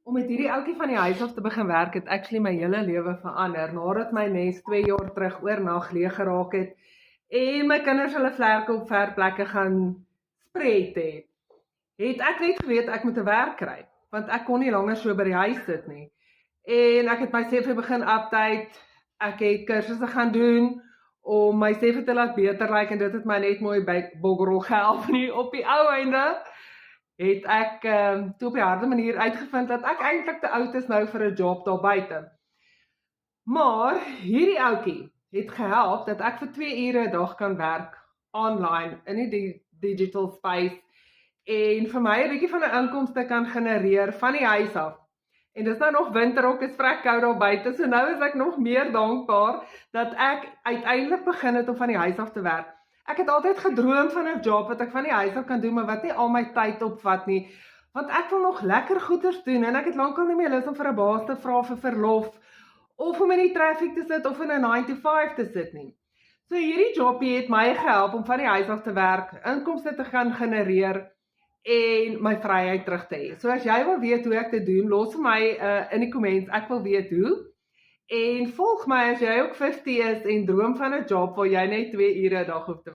Om met hierdie ouetjie van die huis af te begin werk het actually my hele lewe verander, nadat my nes 2 jaar terug oornag leeg geraak het en my kinders hulle vlerke op ver plekke gaan spread het ek net geweet ek moet 'n werk kry, want ek kon nie langer so by die huis sit nie. En ek het my CV begin update, ek het kursusse gaan doen om my CV te laat beter lyk en dit het my net mooi by boggerel gehelp nie. Op die ou einde het ek toe op die harde manier uitgevind dat ek eintlik te oud is nou vir 'n job daar buite. Maar hierdie ouetjie het gehelp dat ek vir 2 ure 'n dag kan werk online in die digital space en vir my 'n bietjie van 'n inkomste kan genereer van die huis af. En dis nou nog winter ook, is vrek koud daar buite, so nou is ek nog meer dankbaar dat ek uiteindelik begin het om van die huis af te werk. Ek het altyd gedroom van 'n job wat ek van die huis af kan doen, maar wat nie al my tyd opvat nie, want ek wil nog lekker goeders doen en ek het lankal nie meer lus om vir 'n baas te vra vir verlof of om in die traffic te sit of in 'n 9 to 5 te sit nie. So hierdie jobie het my gehelp om van die huis af te werk, inkomste te gaan genereer en my vryheid terug te hê. So as jy wil weet hoe ek dit doen, los vir my in die comments, ek wil weet hoe. En volg my as jy ook 50 is en droom van 'n job waar jy net 2 ure 'n dag hoef te